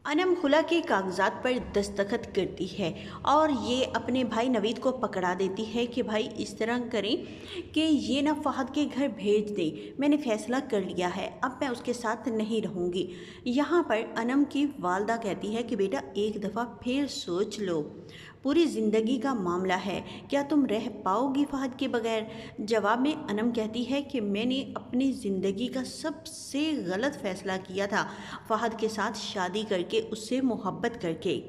अनम खुला के कागजात पर दस्तखत करती है और ये अपने भाई नवीद को पकड़ा देती है कि भाई इस तरह करें कि ये ना फहद के घर भेज दें। मैंने फ़ैसला कर लिया है, अब मैं उसके साथ नहीं रहूँगी। यहाँ पर अनम की वालदा कहती है कि बेटा एक दफ़ा फिर सोच लो, पूरी ज़िंदगी का मामला है, क्या तुम रह पाओगी फहद के बगैर? जवाब में अनम कहती है कि मैंने अपनी ज़िंदगी का सबसे गलत फ़ैसला किया था, फहद के साथ शादी करके, उससे मोहब्बत करके।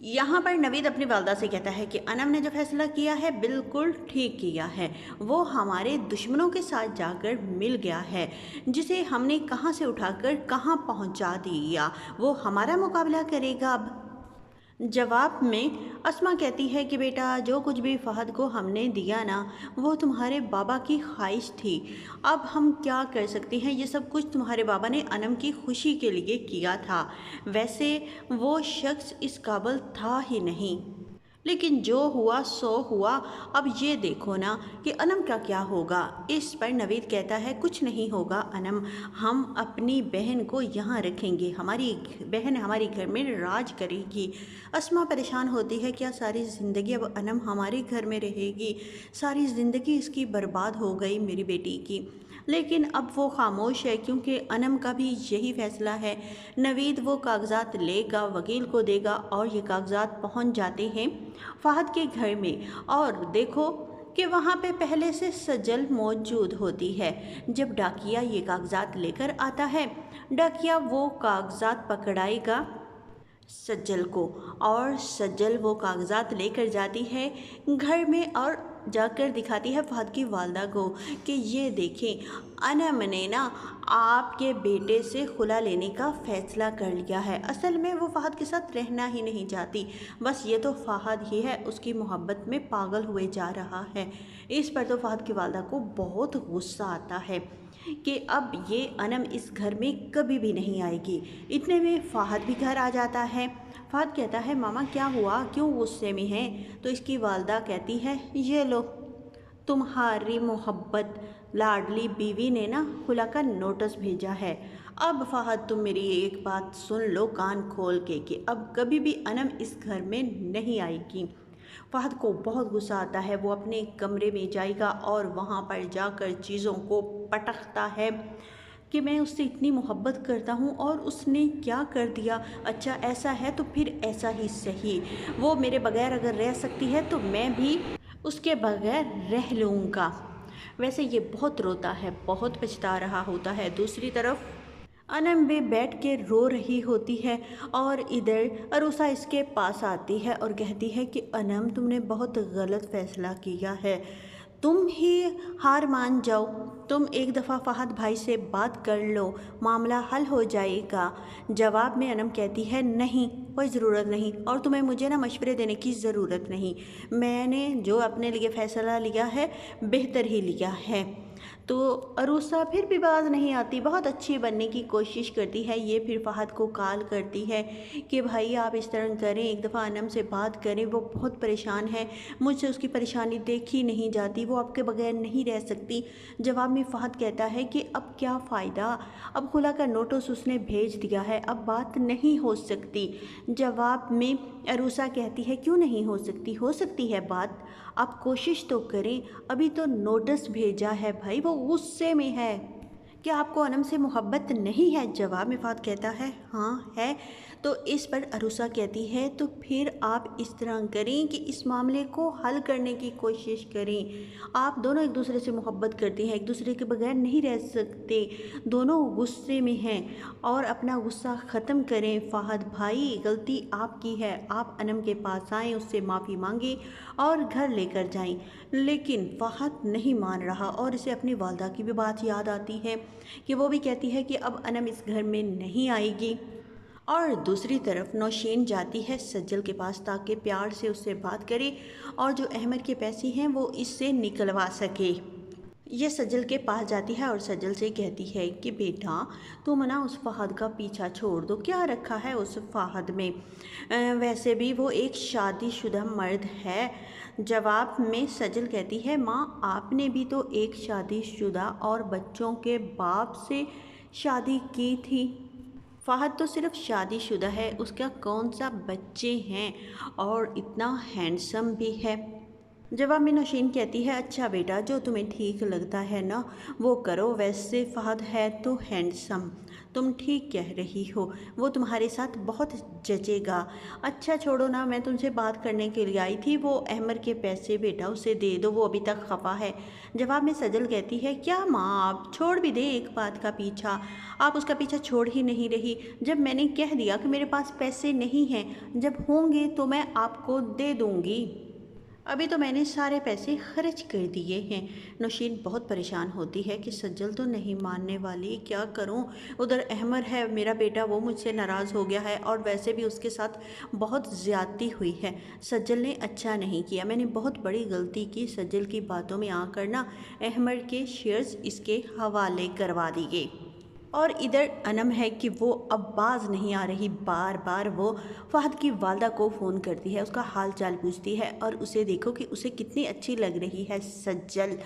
यहाँ पर नवीद अपनी वालदा से कहता है कि अनम ने जो फैसला किया है बिल्कुल ठीक किया है। वो हमारे दुश्मनों के साथ जाकर मिल गया है, जिसे हमने कहाँ से उठाकर कहाँ पहुँचा दिया। वो हमारा मुकाबला करेगा अब। जवाब में अस्मा कहती है कि बेटा जो कुछ भी फहद को हमने दिया ना, वो तुम्हारे बाबा की ख्वाहिश थी। अब हम क्या कर सकते हैं, ये सब कुछ तुम्हारे बाबा ने अनम की खुशी के लिए किया था। वैसे वो शख्स इस काबिल था ही नहीं, लेकिन जो हुआ सो हुआ। अब ये देखो ना कि अनम का क्या होगा। इस पर नवीद कहता है कुछ नहीं होगा अनम, हम अपनी बहन को यहाँ रखेंगे, हमारी बहन हमारे घर में राज करेगी। अस्मा परेशान होती है, क्या सारी ज़िंदगी अब अनम हमारे घर में रहेगी? सारी ज़िंदगी इसकी बर्बाद हो गई मेरी बेटी की। लेकिन अब वो खामोश है क्योंकि अनम का भी यही फैसला है। नवीद वो कागजात लेगा, वकील को देगा और ये कागजात पहुंच जाते हैं फहद के घर में। और देखो कि वहाँ पे पहले से सजल मौजूद होती है। जब डाकिया ये कागजात लेकर आता है, डाकिया वो कागजात पकड़ाएगा सज्जल को, और सज्जल वो कागजात लेकर जाती है घर में और जाकर दिखाती है फहद की वालदा को कि ये देखें, अनम ने ना आपके बेटे से खुला लेने का फ़ैसला कर लिया है। असल में वो फहद के साथ रहना ही नहीं चाहती, बस ये तो फहद ही है उसकी मोहब्बत में पागल हुए जा रहा है। इस पर तो फहद की वालदा को बहुत गुस्सा आता है कि अब ये अनम इस घर में कभी भी नहीं आएगी। इतने में फहद भी घर आ जाता है। फहद कहता है मामा क्या हुआ, क्यों गुस्से में हैं? तो इसकी वालदा कहती है ये लो, तुम्हारी मोहब्बत लाडली बीवी ने ना खुला का नोटिस भेजा है। अब फहद तुम मेरी एक बात सुन लो कान खोल के कि अब कभी भी अनम इस घर में नहीं आएगी। फहद को बहुत गुस्सा आता है, वो अपने कमरे में जाएगा और वहाँ पर जाकर चीज़ों को पटकता है कि मैं उससे इतनी मोहब्बत करता हूँ और उसने क्या कर दिया। अच्छा ऐसा है तो फिर ऐसा ही सही, वो मेरे बगैर अगर रह सकती है तो मैं भी उसके बगैर रह लूँगा। वैसे ये बहुत रोता है, बहुत पछता रहा होता है। दूसरी तरफ अनम भी बैठ के रो रही होती है और इधर अरूसा इसके पास आती है और कहती है कि अनम तुमने बहुत गलत फ़ैसला किया है, तुम ही हार मान जाओ, तुम एक दफ़ा फहद भाई से बात कर लो, मामला हल हो जाएगा। जवाब में अनम कहती है नहीं, कोई ज़रूरत नहीं, और तुम्हें मुझे ना मशवरे देने की ज़रूरत नहीं। मैंने जो अपने लिए फ़ैसला लिया है बेहतर ही लिया है। तो अरूसा फिर भी बाज नहीं आती, बहुत अच्छी बनने की कोशिश करती है। ये फिर फहद को कॉल करती है कि भाई आप इस तरह करें, एक दफ़ा अनम से बात करें, वो बहुत परेशान है, मुझसे उसकी परेशानी देखी नहीं जाती, वो आपके बगैर नहीं रह सकती। जवाब में फहद कहता है कि अब क्या फ़ायदा, अब खुला का नोटिस उसने भेज दिया है, अब बात नहीं हो सकती। जवाब में अरूसा कहती है क्यों नहीं हो सकती है बात, आप कोशिश तो करें, अभी तो नोटिस भेजा है भाई, वो गुस्से में है। क्या आपको अनम से मोहब्बत नहीं है? जवाब में फहद कहता है हाँ है। तो इस पर अरूसा कहती है तो फिर आप इस तरह करें कि इस मामले को हल करने की कोशिश करें। आप दोनों एक दूसरे से मोहब्बत करते हैं, एक दूसरे के बगैर नहीं रह सकते, दोनों गुस्से में हैं और अपना गुस्सा ख़त्म करें। फहद भाई गलती आपकी है, आप अनम के पास आएँ, उससे माफ़ी मांगें और घर लेकर जाएं। लेकिन फहद नहीं मान रहा और इसे अपनी वालदा की भी बात याद आती है कि वो भी कहती है कि अब अनम इस घर में नहीं आएगी। और दूसरी तरफ नौशीन जाती है सज्जल के पास ताकि प्यार से उससे बात करे और जो अहमद के पैसे हैं वो इससे निकलवा सके। ये सज्जल के पास जाती है और सज्जल से कहती है कि बेटा तुम ना उस फहद का पीछा छोड़ दो, क्या रखा है उस फहद में, वैसे भी वो एक शादीशुदा मर्द है। जवाब में सज्जल कहती है माँ आपने भी तो एक शादीशुदा और बच्चों के बाप से शादी की थी। फ़हद तो सिर्फ शादीशुदा है, उसका कौन सा बच्चे हैं और इतना हैंडसम भी है। जवाब में नौशीन कहती है, अच्छा बेटा, जो तुम्हें ठीक लगता है ना वो करो। वैसे फ़हद है तो हैंडसम, तुम ठीक कह रही हो, वो तुम्हारे साथ बहुत जचेगा। अच्छा छोड़ो ना, मैं तुमसे बात करने के लिए आई थी। वो अहमर के पैसे बेटा उसे दे दो, वो अभी तक खफा है। जवाब में सजल कहती है, क्या माँ, आप छोड़ भी दे एक बात का पीछा। आप उसका पीछा छोड़ ही नहीं रही। जब मैंने कह दिया कि मेरे पास पैसे नहीं हैं, जब होंगे तो मैं आपको दे दूँगी। अभी तो मैंने सारे पैसे खर्च कर दिए हैं। नौशीन बहुत परेशान होती है कि सज्जल तो नहीं मानने वाली, क्या करूं। उधर अहमर है मेरा बेटा, वो मुझसे नाराज़ हो गया है और वैसे भी उसके साथ बहुत ज़्यादती हुई है। सज्जल ने अच्छा नहीं किया, मैंने बहुत बड़ी गलती की। सज्जल की बातों में आकर ना अहमर के शेयर्स इसके हवाले करवा दिए। और इधर अनम है कि वो अब बाज नहीं आ रही। बार बार वो फ़हद की वालदा को फ़ोन करती है, उसका हाल चाल पूछती है और उसे देखो कि उसे कितनी अच्छी लग रही है सज्जल।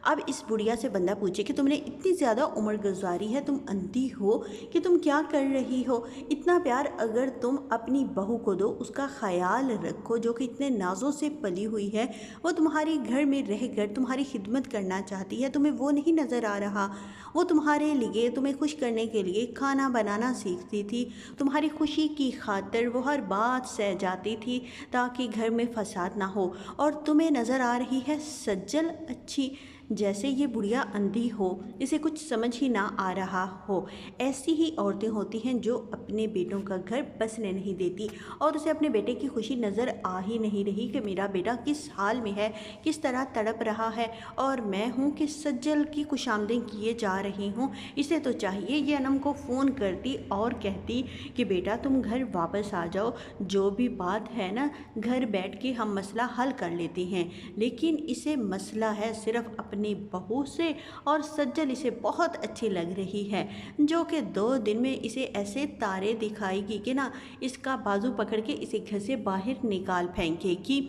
अब इस बुढ़िया से बंदा पूछे कि तुमने इतनी ज़्यादा उम्र गुजारी है, तुम अंधी हो कि तुम क्या कर रही हो। इतना प्यार अगर तुम अपनी बहू को दो, उसका ख्याल रखो, जो कि इतने नाजों से पली हुई है, वो तुम्हारे घर में रहकर तुम्हारी खिदमत करना चाहती है, तुम्हें वो नहीं नज़र आ रहा। वो तुम्हारे लिए, तुम्हें खुश करने के लिए खाना बनाना सीखती थी, तुम्हारी खुशी की खातिर वो हर बात सह जाती थी ताकि घर में फसाद ना हो। और तुम्हें नज़र आ रही है सज्जल अच्छी, जैसे ये बुढ़िया अंधी हो, इसे कुछ समझ ही ना आ रहा हो। ऐसी ही औरतें होती हैं जो अपने बेटों का घर बसने नहीं देती और उसे अपने बेटे की खुशी नज़र आ ही नहीं रही कि मेरा बेटा किस हाल में है, किस तरह तड़प रहा है। और मैं हूँ कि सज्जल की खुशामदें किए जा रही हूँ। इसे तो चाहिए ये अनम को फ़ोन करती और कहती कि बेटा तुम घर वापस आ जाओ, जो भी बात है ना घर बैठ के हम मसला हल कर लेते हैं। लेकिन इसे मसला है सिर्फ अपनी बहू से, और सज्जल इसे बहुत अच्छी लग रही है, जो कि 2 दिन में इसे ऐसे तारे दिखाएगी कि ना इसका बाजू पकड़ के इसे घर से बाहर निकाल फेंकेगी।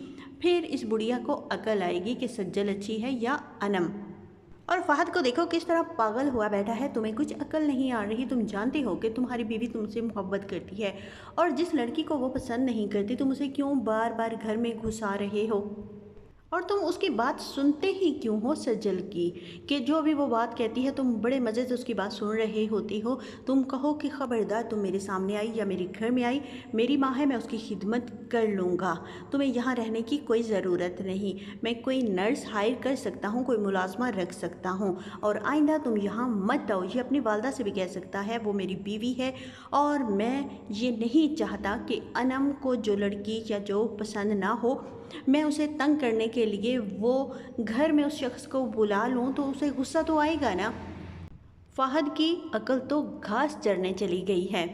फिर इस बुढ़िया को अकल आएगी कि सज्जल अच्छी है या अनम। और फ़हद को देखो किस तरह पागल हुआ बैठा है। तुम्हें कुछ अकल नहीं आ रही। तुम जानते हो कि तुम्हारी बीवी तुमसे मोहब्बत करती है और जिस लड़की को वो पसंद नहीं करती तुम उसे क्यों बार बार घर में घुसा रहे हो, और तुम उसकी बात सुनते ही क्यों हो सज्जल की, कि जो भी वो बात कहती है तुम बड़े मज़े से उसकी बात सुन रहे होती हो। तुम कहो कि ख़बरदार तुम मेरे सामने आई या मेरे घर में आई, मेरी माँ है, मैं उसकी खिदमत कर लूँगा। तुम्हें यहाँ रहने की कोई ज़रूरत नहीं, मैं कोई नर्स हायर कर सकता हूँ, कोई मुलाजमा रख सकता हूँ, और आइंदा तुम यहाँ मत आओ। ये अपनी वालदा से भी कह सकता है, वो मेरी बीवी है और मैं ये नहीं चाहता कि अनम को जो लड़की या जो पसंद ना हो, मैं उसे तंग करने के लिए वो घर में उस शख्स को बुला लूँ तो उसे गुस्सा तो आएगा ना। फ़हद की अकल तो घास चरने चली गई है।